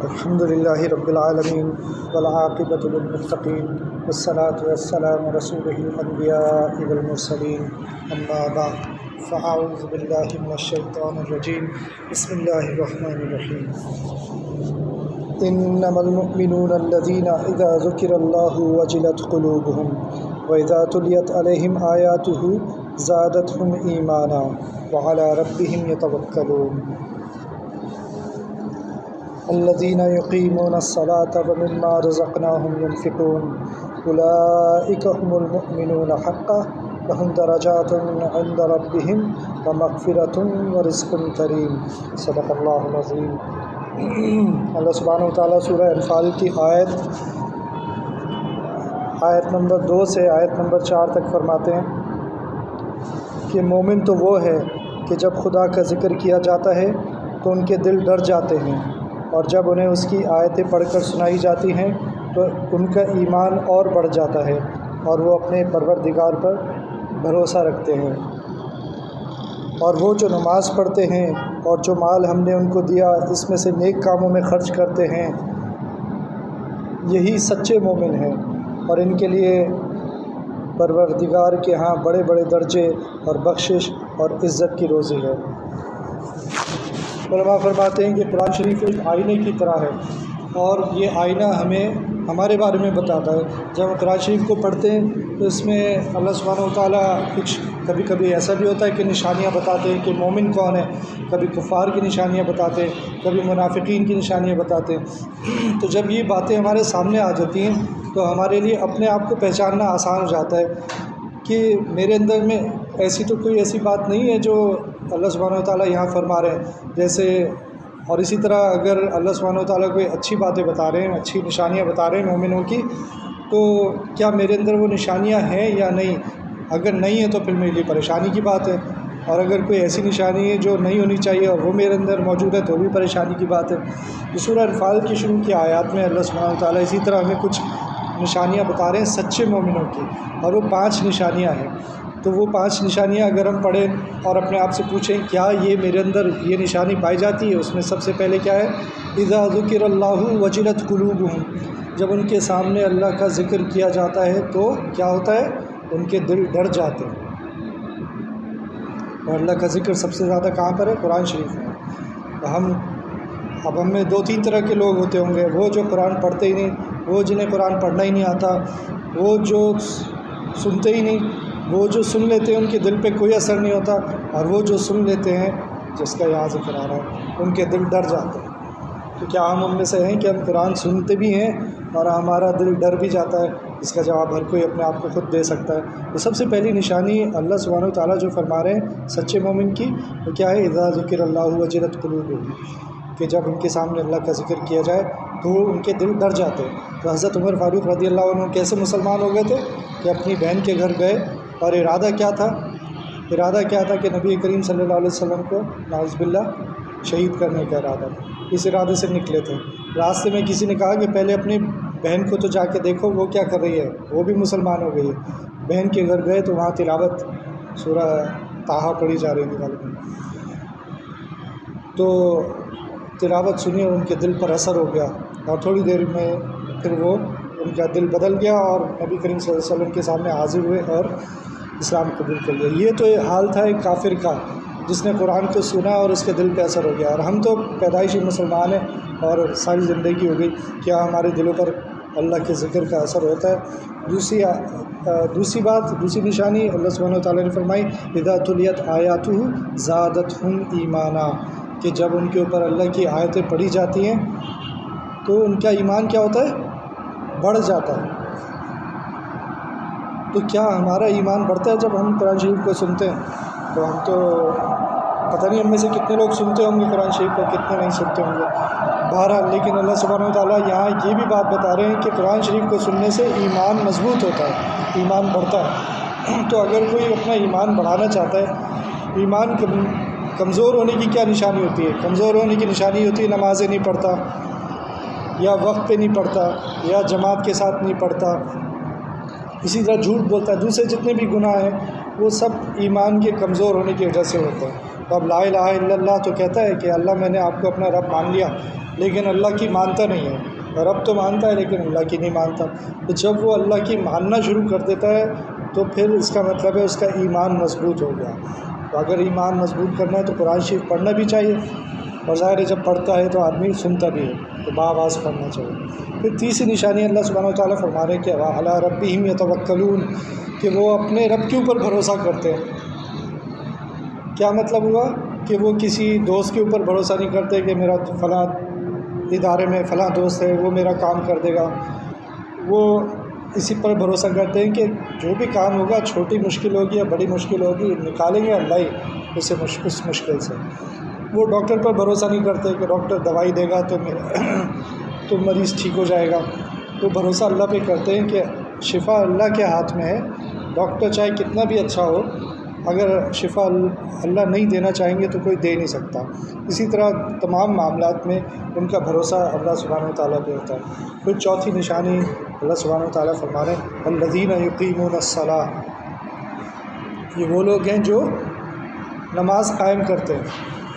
الحمد للہ رب العالمین والعاقبۃ للمتقین والصلاة والسلام رسولہ الانبیاء والمرسلین اما بعد فاعوذ باللہ من الشیطان الرجیم بسم اللہ الرحمن الرحیم انما المؤمنون الذین اذا ذکر اللہ وجلت قلوبہم واذا تلیت علیہم آیاتہ زادتہم ایمانا وعلی ربہم یتوکلون الذين يقيمون الصلاة ومما رزقناهم ينفقون أولئك هم المؤمنون حقا لهم درجات عند ربهم ومغفرة ورزق كريم صدق اللہ العظیم۔ اللہ سبحانہ وتعالیٰ سورہ انفال کی آیت نمبر 2 سے آیت نمبر 4 تک فرماتے ہیں کہ مومن تو وہ ہے کہ جب خدا کا ذکر کیا جاتا ہے تو ان کے دل ڈر جاتے ہیں، اور جب انہیں اس کی آیتیں پڑھ کر سنائی جاتی ہیں تو ان کا ایمان اور بڑھ جاتا ہے اور وہ اپنے پروردگار پر بھروسہ رکھتے ہیں، اور وہ جو نماز پڑھتے ہیں اور جو مال ہم نے ان کو دیا اس میں سے نیک کاموں میں خرچ کرتے ہیں، یہی سچے مومن ہیں، اور ان کے لیے پروردگار کے ہاں بڑے بڑے درجے اور بخشش اور عزت کی روزی ہے۔ علماء فرماتے ہیں کہ قرآن شریف ایک آئینے کی طرح ہے، اور یہ آئینہ ہمیں ہمارے بارے میں بتاتا ہے۔ جب ہم قرآن شریف کو پڑھتے ہیں تو اس میں اللہ سبحانہ وتعالیٰ کچھ کبھی ایسا بھی ہوتا ہے کہ نشانیاں بتاتے ہیں کہ مومن کون ہے، کبھی کفار کی نشانیاں بتاتے ہیں، کبھی منافقین کی نشانیاں بتاتے ہیں۔ تو جب یہ باتیں ہمارے سامنے آ جاتی ہیں تو ہمارے لیے اپنے آپ کو پہچاننا آسان ہو جاتا ہے کہ میرے اندر میں ایسی تو کوئی ایسی بات نہیں ہے جو اللہ سبحانہ وتعالیٰ یہاں فرما رہے ہیں جیسے، اور اسی طرح اگر اللہ سبحانہ وتعالیٰ کوئی اچھی باتیں بتا رہے ہیں، اچھی نشانیاں بتا رہے ہیں مومنوں کی، تو کیا میرے اندر وہ نشانیاں ہیں یا نہیں؟ اگر نہیں ہے تو پھر میرے لیے پریشانی کی بات ہے، اور اگر کوئی ایسی نشانی ہے جو نہیں ہونی چاہیے اور وہ میرے اندر موجود ہے تو بھی پریشانی کی بات ہے۔ تو سورہ انفال کی شروع کی آیات میں اللہ سبحانہ وتعالیٰ اسی طرح ہمیں کچھ نشانیاں بتا رہے ہیں سچے مومنوں کی، اور وہ 5 نشانیاں ہیں۔ تو وہ 5 نشانیاں اگر ہم پڑھیں اور اپنے آپ سے پوچھیں کیا یہ میرے اندر یہ نشانی پائی جاتی ہے، اس میں سب سے پہلے کیا ہے؟ اذا ذکر اللہ وجلت قلوبہم، جب ان کے سامنے اللہ کا ذکر کیا جاتا ہے تو کیا ہوتا ہے؟ ان کے دل ڈر جاتے ہیں۔ اور اللہ کا ذکر سب سے زیادہ کہاں پر ہے؟ قرآن شریف میں۔ اب ہم میں 2-3 طرح کے لوگ ہوتے ہوں گے، وہ جو قرآن پڑھتے ہی نہیں، وہ جنہیں قرآن پڑھنا ہی نہیں آتا، وہ جو سنتے ہی نہیں، وہ جو سن لیتے ہیں ان کے دل پہ کوئی اثر نہیں ہوتا، اور وہ جو سن لیتے ہیں جس کا یہاں ذکر آ رہا ہے ان کے دل ڈر جاتے ہیں۔ تو کیا ہم ان میں سے ہیں کہ ہم قرآن سنتے بھی ہیں اور ہمارا دل ڈر بھی جاتا ہے؟ اس کا جواب ہر کوئی اپنے آپ کو خود دے سکتا ہے۔ تو سب سے پہلی نشانی اللہ سبحانہ وتعالیٰ جو فرما رہے ہیں سچے مومن کی، وہ کیا ہے؟ اذا ذکر اللہ وجلت قلوبہم، کہ جب ان کے سامنے اللہ کا ذکر کیا جائے تو ان کے دل ڈر جاتے ہیں۔ تو حضرت عمر فاروق رضی اللہ عنہ کیسے مسلمان ہو گئے تھے کہ اپنی بہن کے گھر گئے، اور ارادہ کیا تھا کہ نبی کریم صلی اللہ علیہ وسلم کو نعوذ باللہ شہید کرنے کا ارادہ تھا۔ اس ارادے سے نکلے تھے۔ راستے میں کسی نے کہا کہ پہلے اپنی بہن کو تو جا کے دیکھو وہ کیا کر رہی ہے، وہ بھی مسلمان ہو گئی ہے۔ بہن کے گھر گئے تو وہاں تلاوت سورہ طٰہٰ پڑھی جا رہی تھی، تو تلاوت سنی اور ان کے دل پر اثر ہو گیا، اور تھوڑی دیر میں پھر وہ ان کا دل بدل گیا اور نبی کریم صلی اللہ علیہ وسلم کے سامنے حاضر ہوئے اور اسلام قبول کر لیا۔ یہ تو حال تھا ایک کافر کا جس نے قرآن کو سنا اور اس کے دل پہ اثر ہو گیا، اور ہم تو پیدائشی مسلمان ہیں اور ساری زندگی ہو گئی، کیا ہمارے دلوں پر اللہ کے ذکر کا اثر ہوتا ہے؟ دوسری نشانی اللہ سبحانہ وتعالیٰ نے فرمائی اذا تلیت آیاتہ زادتہم ایمانا، کہ جب ان کے اوپر اللہ کی آیتیں پڑھی جاتی ہیں تو ان کا ایمان کیا ہوتا ہے؟ بڑھ جاتا ہے۔ تو کیا ہمارا ایمان بڑھتا ہے جب ہم قرآن شریف کو سنتے ہیں؟ تو ہم تو پتہ نہیں ہم میں سے کتنے لوگ سنتے ہوں گے قرآن شریف کو، کتنے نہیں سنتے ہوں گے۔ بہرحال لیکن اللہ سبحانہ وتعالیٰ یہاں یہ بھی بات بتا رہے ہیں کہ قرآن شریف کو سننے سے ایمان مضبوط ہوتا ہے، ایمان بڑھتا ہے۔ تو اگر کوئی اپنا ایمان بڑھانا چاہتا ہے، ایمان کمزور ہونے کی کیا نشانی ہوتی ہے؟ کمزور ہونے کی نشانی ہوتی ہے نمازیں نہیں پڑھتا، یا وقت پہ نہیں پڑھتا، یا جماعت کے ساتھ نہیں پڑھتا، اسی طرح جھوٹ بولتا ہے، دوسرے جتنے بھی گناہ ہیں وہ سب ایمان کے کمزور ہونے کی وجہ سے ہوتا ہے۔ تو اب لا الہ الا اللہ تو کہتا ہے کہ اللہ میں نے آپ کو اپنا رب مان لیا، لیکن اللہ کی مانتا نہیں ہے، رب تو مانتا ہے لیکن اللہ کی نہیں مانتا۔ تو جب وہ اللہ کی ماننا شروع کر دیتا ہے تو پھر اس کا مطلب ہے اس کا ایمان مضبوط ہو گیا۔ تو اگر ایمان مضبوط کرنا ہے تو قرآن شریف پڑھنا بھی چاہیے، اور ظاہر ہے جب پڑھتا ہے تو آدمی سنتا بھی ہے، تو بآواز پڑھنا چاہیے۔ پھر تیسری نشانی اللہ سبحانہ و تعالیٰ فرما رہے ہیں کہ علی ربہم یتوکلون، کہ وہ اپنے رب کے اوپر بھروسہ کرتے ہیں۔ کیا مطلب ہوا کہ وہ کسی دوست کے اوپر بھروسہ نہیں کرتے کہ میرا فلاں ادارے میں فلاں دوست ہے وہ میرا کام کر دے گا، وہ اسی پر بھروسہ کرتے ہیں کہ جو بھی کام ہوگا، چھوٹی مشکل ہوگی یا بڑی مشکل ہوگی، نکالیں گے اللہ ہی اسے اس مشکل سے۔ وہ ڈاکٹر پر بھروسہ نہیں کرتے کہ ڈاکٹر دوائی دے گا تو مریض ٹھیک ہو جائے گا، تو بھروسہ اللہ پہ کرتے ہیں کہ شفا اللہ کے ہاتھ میں ہے، ڈاکٹر چاہے کتنا بھی اچھا ہو، اگر شفا اللہ نہیں دینا چاہیں گے تو کوئی دے نہیں سکتا۔ اسی طرح تمام معاملات میں ان کا بھروسہ اللہ سبحانہ و تعالیٰ پہ ہوتا ہے۔ پھر چوتھی نشانی اللہ سبحانہ و تعالیٰ فرما رہے ہیں الذین یقیمون الصلاۃ، یہ وہ لوگ ہیں جو نماز قائم کرتے ہیں۔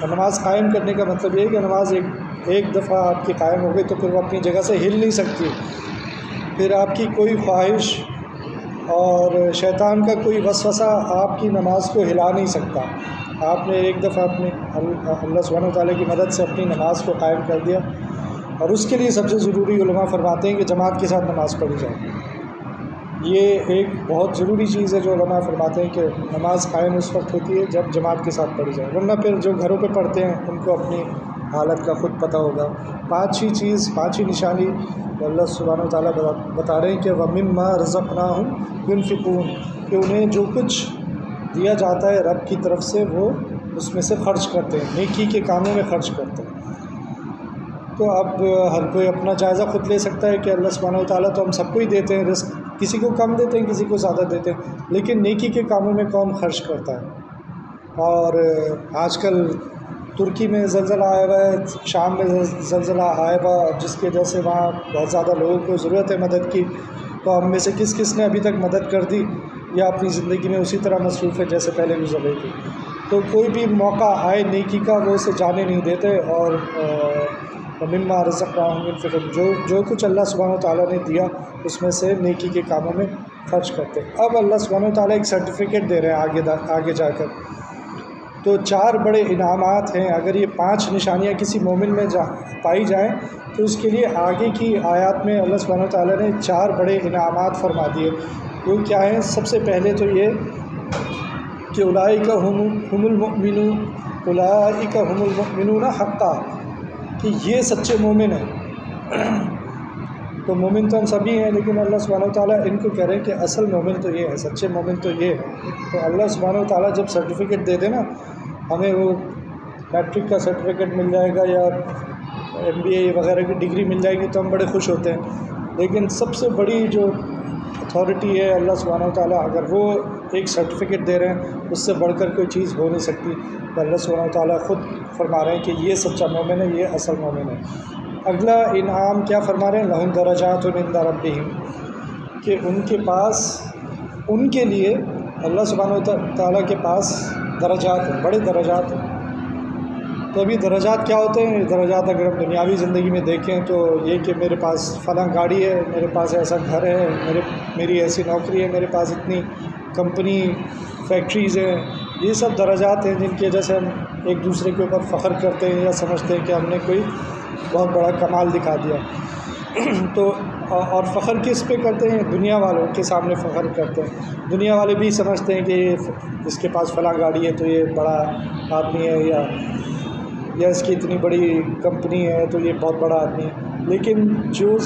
اور نماز قائم کرنے کا مطلب یہ ہے کہ نماز ایک دفعہ آپ کی قائم ہو گئی تو پھر وہ اپنی جگہ سے ہل نہیں سکتی، پھر آپ کی کوئی خواہش اور شیطان کا کوئی وسوسہ آپ کی نماز کو ہلا نہیں سکتا۔ آپ نے ایک دفعہ اپنی اللہ سبحانہ و تعالیٰ کی مدد سے اپنی نماز کو قائم کر دیا، اور اس کے لیے سب سے ضروری علماء فرماتے ہیں کہ جماعت کے ساتھ نماز پڑھی جائے۔ یہ ایک بہت ضروری چیز ہے جو علماء فرماتے ہیں کہ نماز قائم اس وقت ہوتی ہے جب جماعت کے ساتھ پڑھی جائے، ورنہ پھر جو گھروں پہ پڑھتے ہیں ان کو اپنی حالت کا خود پتہ ہوگا۔ پانچویں نشانی اللہ سبحانہ و تعالیٰ بتا رہے ہیں کہ وَمِمَّا رَزَقْنَاهُمْ يُنْفِقُونَ، کہ انہیں جو کچھ دیا جاتا ہے رب کی طرف سے وہ اس میں سے خرچ کرتے ہیں، نیکی کے کاموں میں خرچ کرتے ہیں۔ تو اب ہر کوئی اپنا جائزہ خود لے سکتا ہے کہ اللہ سبحانہ و تعالیٰ تو ہم سب کو ہی دیتے ہیں رزق، کسی کو کم دیتے ہیں کسی کو زیادہ دیتے ہیں، لیکن نیکی کے کاموں میں کون خرچ کرتا ہے؟ اور آج کل ترکی میں زلزلہ آیا ہوا ہے، شام میں زلزلہ آیا ہوا، جس کی وجہ سے وہاں بہت زیادہ لوگوں کو ضرورت ہے مدد کی، تو ہم میں سے کس نے ابھی تک مدد کر دی یا اپنی زندگی میں اسی طرح مصروف ہے جیسے پہلے گزر رہی تھی؟ تو کوئی بھی موقع آئے نیکی کا وہ اسے جانے نہیں دیتے، اور مما رزقناہم ينفقون، جو کچھ اللہ سبحانہ و تعالیٰ نے دیا اس میں سے نیکی کے کاموں میں خرچ کرتے۔ اب اللہ سبحانہ و تعالیٰ ایک سرٹیفکیٹ دے رہے ہیں آگے جا کر، تو 4 بڑے انعامات ہیں۔ اگر یہ 5 نشانیاں کسی مومن میں پائی جائیں تو اس کے لیے آگے کی آیات میں اللہ سبحانہ و تعالیٰ نے 4 بڑے انعامات فرما دیے۔ وہ کیا ہیں؟ سب سے پہلے تو یہ کہ اولئک هم المؤمنون حقا، کہ یہ سچے مومن ہیں۔ تو مومن تو ہم سبھی ہیں، لیکن اللہ سبحانہ و تعالیٰ ان کو کہہ رہے ہیں کہ اصل مومن تو یہ ہے، سچے مومن تو یہ ہے۔ تو اللہ سبحانہ و تعالیٰ جب سرٹیفکیٹ دے دے نا، ہمیں وہ میٹرک کا سرٹیفکیٹ مل جائے گا یا MBA وغیرہ کی ڈگری مل جائے گی تو ہم بڑے خوش ہوتے ہیں، لیکن سب سے بڑی جو اتھارٹی ہے اللہ سبحانہ و تعالیٰ، اگر وہ ایک سرٹیفکیٹ دے رہے ہیں اس سے بڑھ کر کوئی چیز ہو نہیں سکتی۔ تو اللہ سبحانہ و تعالیٰ خود فرما رہے ہیں کہ یہ سچا مومن ہے، یہ اصل مومن ہے۔ اگلا انعام کیا فرما رہے ہیں؟ لہم درجات عند ربہم، کہ ان کے پاس، ان کے لیے اللہ سبحانہ و تعالیٰ کے پاس درجات ہیں، بڑے درجات ہیں۔ تو ابھی درجات کیا ہوتے ہیں؟ درجات اگر ہم دنیاوی زندگی میں دیکھیں تو یہ کہ میرے پاس فلاں گاڑی ہے، میرے پاس ایسا گھر ہے، میری ایسی نوکری ہے، میرے پاس اتنی کمپنی فیکٹریز ہیں، یہ سب درجات ہیں جن کی وجہ سے ہم ایک دوسرے کے اوپر فخر کرتے ہیں یا سمجھتے ہیں کہ ہم نے کوئی بہت بڑا کمال دکھا دیا۔ تو اور فخر کس پہ کرتے ہیں؟ دنیا والوں کے سامنے فخر کرتے ہیں۔ دنیا والے بھی سمجھتے ہیں کہ اس کے پاس فلاں گاڑی ہے تو یہ بڑا آدمی ہے، یا اس کی اتنی بڑی کمپنی ہے تو یہ بہت بڑا آدمی ہے، لیکن جو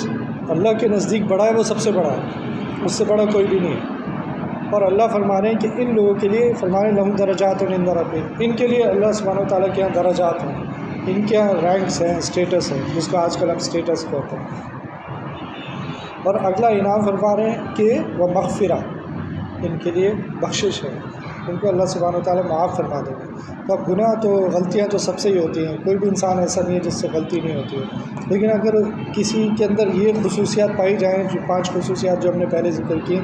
اللہ کے نزدیک بڑا ہے وہ سب سے بڑا ہے، اس سے بڑا کوئی بھی نہیں ہے۔ اور اللہ فرما رہے ہیں کہ ان لوگوں کے لیے فرما رہے ہیں لہم درجات عند ربہم، ان کے لیے اللہ سبحانہ و تعالیٰ کے یہاں درجات ہیں، ان کے یہاں رینکس ہیں، اسٹیٹس ہے، جس کو آج کل ہم اسٹیٹس کہتے ہیں۔ اور اگلا انعام فرما رہے ہیں کہ وہ مغفرہ، ان کے لیے بخشش ہے، ان کو اللہ سبحانہ و تعالیٰ معاف فرما دیں گے۔ تو اب گناہ تو غلطیاں تو سب سے ہی ہوتی ہیں، کوئی بھی انسان ایسا نہیں ہے جس سے غلطی نہیں ہوتی ہے، لیکن اگر کسی کے اندر یہ خصوصیات پائی جائیں، جو 5 خصوصیات جو ہم نے پہلے ذکر کی،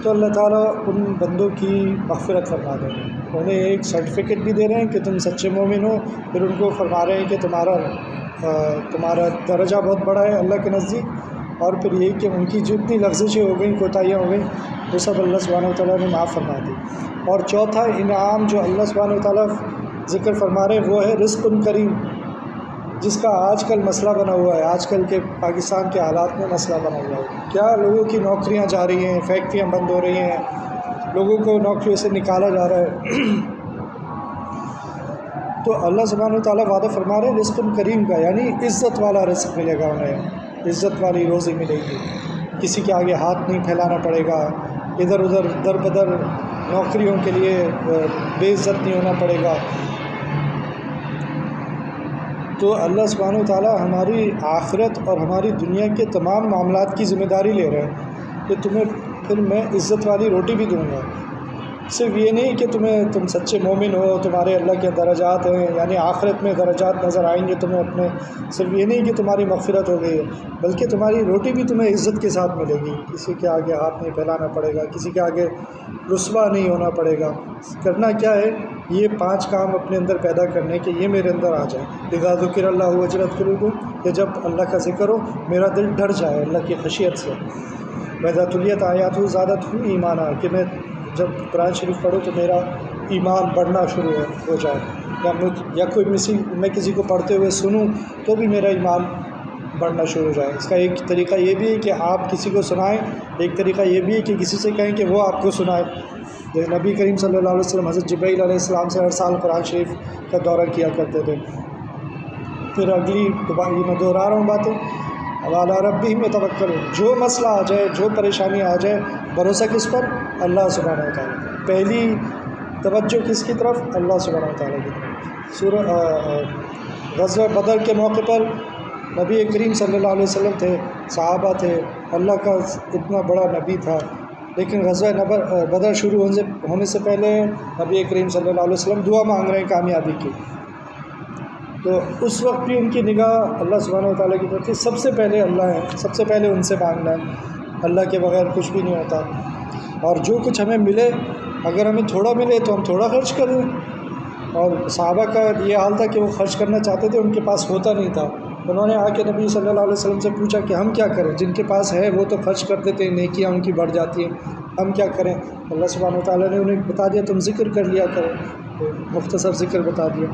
تو اللہ تعالیٰ ان بندوں کی مغفرت فرما دیں گے۔ انہیں ایک سرٹیفکیٹ بھی دے رہے ہیں کہ تم سچے مومن ہو، پھر ان کو فرما رہے ہیں کہ تمہارا تمہارا درجہ بہت بڑا ہے اللہ کے نزدیک، اور پھر یہ کہ ان کی جتنی لغزشیں ہو گئیں، کوتاہیاں ہو گئیں، وہ سب اللہ سبحانہ وتعالیٰ نے معاف فرما دی۔ اور چوتھا انعام جو اللہ سبحانہ وتعالیٰ ذکر فرما رہے وہ ہے رزق کریم، جس کا آج کل مسئلہ بنا ہوا ہے، آج کل کے پاکستان کے حالات میں مسئلہ بنا ہوا ہے۔ کیا لوگوں کی نوکریاں جا رہی ہیں، فیکٹریاں بند ہو رہی ہیں، لوگوں کو نوکریوں سے نکالا جا رہا ہے، تو اللہ سبحانہ وتعالیٰ وعدہ فرما رہے ہیں رزق کریم کا، یعنی عزت والا رزق ملے گا انہیں، عزت والی روزی ملے گی، کسی کے آگے ہاتھ نہیں پھیلانا پڑے گا، ادھر ادھر در بدر نوکریوں کے لیے بے عزت نہیں ہونا پڑے گا۔ تو اللہ سبحانہ وتعالیٰ ہماری آخرت اور ہماری دنیا کے تمام معاملات کی ذمہ داری لے رہے ہیں کہ تمہیں پھر میں عزت والی روٹی بھی دوں گا۔ صرف یہ نہیں کہ تم سچے مومن ہو، تمہارے اللہ کے درجات ہیں، یعنی آخرت میں درجات نظر آئیں گے تمہیں اپنے، صرف یہ نہیں کہ تمہاری مغفرت ہو گئی ہے، بلکہ تمہاری روٹی بھی تمہیں عزت کے ساتھ ملے گی، کسی کے آگے ہاتھ نہیں پھیلانا پڑے گا، کسی کے آگے رسوا نہیں ہونا پڑے گا۔ کرنا کیا ہے؟ یہ 5 کام اپنے اندر پیدا کرنے کہ یہ میرے اندر آ جائیں۔ اذا ذکر اللہ وجلت قلوبہم، کہ جب اللہ کا ذکر ہو میرا دل ڈر جائے اللہ کی خشیت سے۔ وَإِذَا تُلِيَتْ آیاتہ زَادَتْهُمْ ایمانا، کہ میں جب قرآن شریف پڑھوں تو میرا ایمان بڑھنا شروع ہو جائے، یا میں کسی کو پڑھتے ہوئے سنوں تو بھی میرا ایمان بڑھنا شروع ہو جائے۔ اس کا ایک طریقہ یہ بھی ہے کہ آپ کسی کو سنائیں، ایک طریقہ یہ بھی ہے کہ کسی سے کہیں کہ وہ آپ کو سنائے۔ جیسے نبی کریم صلی اللہ علیہ وسلم حضرت جبرائیل علیہ السلام سے ہر سال قرآن شریف کا دورہ کیا کرتے تھے۔ پھر اگلی میں دوہرا رہا ہوں باتیں، وَعَلَىٰ رَبِّهِمْ يَتَوَكَّلُونَ، جو مسئلہ آ جائے، جو پریشانی آ جائے، بھروسہ کس پر؟ اللہ سبحانہ وتعالیٰ۔ پہلی توجہ کس کی طرف؟ اللہ سبحانہ وتعالیٰ کی طرف۔ غزوہ بدر کے موقع پر نبی کریم صلی اللہ علیہ وسلم تھے، صحابہ تھے، اللہ کا اتنا بڑا نبی تھا، لیکن غزوہ بدر شروع ہونے سے پہلے نبی کریم صلی اللہ علیہ وسلم دعا مانگ رہے ہیں کامیابی کی، تو اس وقت بھی ان کی نگاہ اللہ سبحانہ وتعالیٰ کی طرف تھی۔ سب سے پہلے اللہ ہے، سب سے پہلے ان سے مانگنا ہے، اللہ کے بغیر کچھ بھی نہیں ہوتا۔ اور جو کچھ ہمیں ملے، اگر ہمیں تھوڑا ملے تو ہم تھوڑا خرچ کریں، اور صحابہ کا یہ حال تھا کہ وہ خرچ کرنا چاہتے تھے، ان کے پاس ہوتا نہیں تھا، انہوں نے آ کے نبی صلی اللہ علیہ وسلم سے پوچھا کہ ہم کیا کریں، جن کے پاس ہے وہ تو خرچ کر دیتے ہیں، نیکیاں ان کی بڑھ جاتی ہیں، ہم کیا کریں؟ اللہ سبحانہ وتعالیٰ نے انہیں بتا دیا تم ذکر کر لیا کرو، مختصر ذکر بتا دیا،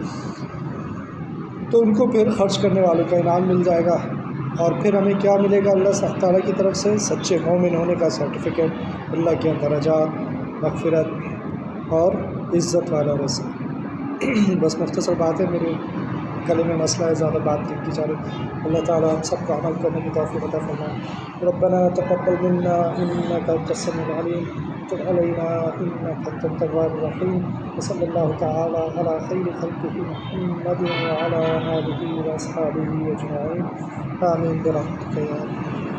تو ان کو پھر خرچ کرنے والوں کا انعام مل جائے گا۔ اور پھر ہمیں کیا ملے گا اللہ تعالیٰ کی طرف سے؟ سچے مومن ہونے کا سرٹیفکیٹ، اللہ کے درجات، مغفرت اور عزت والا رزق۔ بس مختصر بات ہے، میرے گلے میں مسئلہ ہے، زیادہ بات نہیں کی جا رہی۔ اللہ تعالیٰ ہم سب کو عمل کرنے کی توفیق عطا فرمائے۔ ربنا تقبل منا انك انت السميع العليم وتب علينا انك انت التواب الرحيم، وصلى الله تعالى على خير خلقه محمد وعلى آله واصحابه اجمعين، آمين برحمتك يا رب۔